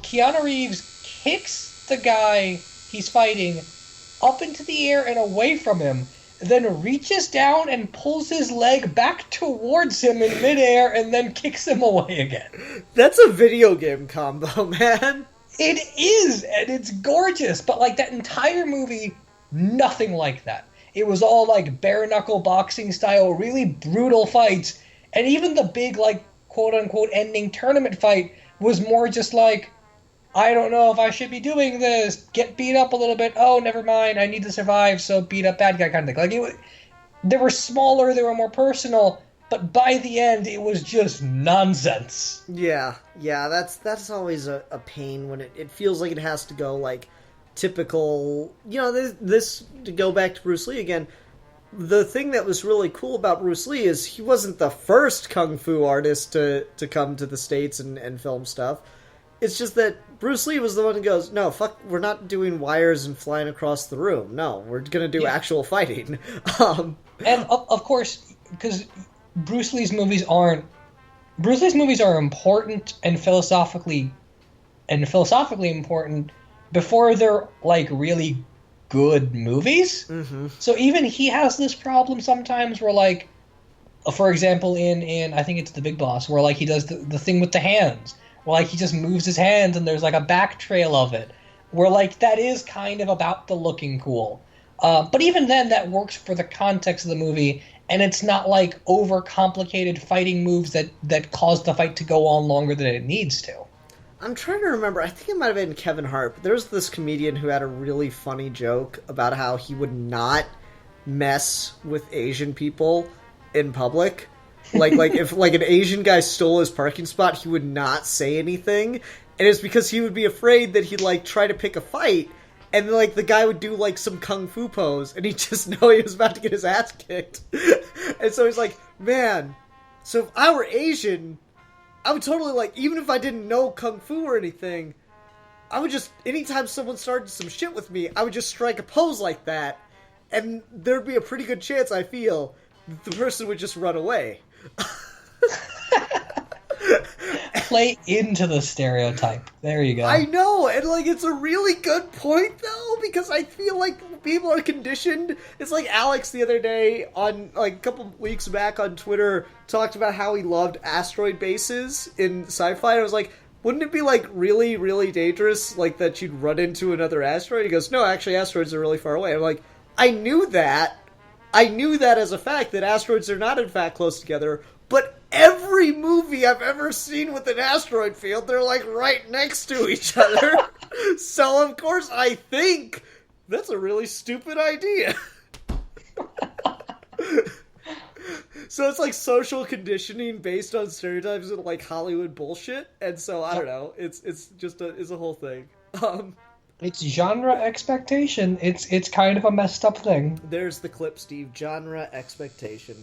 Keanu Reeves kicks the guy he's fighting up into the air and away from him, then reaches down and pulls his leg back towards him in midair and then kicks him away again. That's a video game combo, man. It is, and it's gorgeous, but like that entire movie, nothing like that. It was all like bare knuckle boxing style, really brutal fights, and even the big like quote unquote ending tournament fight was more just like, I don't know if I should be doing this. Get beat up a little bit. Oh, never mind. I need to survive, so beat up bad guy kind of thing. Like they were smaller, they were more personal, but by the end, it was just nonsense. Yeah, that's always a pain when it feels like it has to go like typical. You know, this to go back to Bruce Lee again. The thing that was really cool about Bruce Lee is he wasn't the first kung fu artist to come to the States and film stuff. It's just that Bruce Lee was the one who goes, no, fuck, we're not doing wires and flying across the room. No, we're going to do actual fighting. And of course, because Bruce Lee's movies are important and philosophically important before they're like really good movies. Mm-hmm. So even he has this problem sometimes where like, for example, in I think it's The Big Boss, where like he does the thing with the hands. Where, like, he just moves his hands and there's, like, a back trail of it. Where, like, that is kind of about the looking cool. But even then, that works for the context of the movie, and it's not, like, over-complicated fighting moves that cause the fight to go on longer than it needs to. I'm trying to remember. I think it might have been Kevin Hart, but there's this comedian who had a really funny joke about how he would not mess with Asian people in public. Like if like an Asian guy stole his parking spot, he would not say anything, and it's because he would be afraid that he'd like try to pick a fight, and then, like the guy would do like some kung fu pose, and he'd just know he was about to get his ass kicked. And so he's like, man, so if I were Asian, I would totally like, even if I didn't know kung fu or anything, I would just, anytime someone started some shit with me, I would just strike a pose like that, and there'd be a pretty good chance, I feel, that the person would just run away. Play into the stereotype. There you go. I know, and like it's a really good point though, because I feel like people are conditioned. It's like Alex the other day on like a couple weeks back on Twitter talked about how he loved asteroid bases in sci-fi. And I was like, wouldn't it be like really, really dangerous, like that you'd run into another asteroid? He goes, no, actually asteroids are really far away. I'm like, I knew that as a fact, that asteroids are not in fact close together, but every movie I've ever seen with an asteroid field, they're like right next to each other. So of course I think that's a really stupid idea. So it's like social conditioning based on stereotypes and like Hollywood bullshit, and so I don't know, it's just a whole thing. It's genre expectation. It's kind of a messed up thing. There's the clip, Steve. Genre expectation.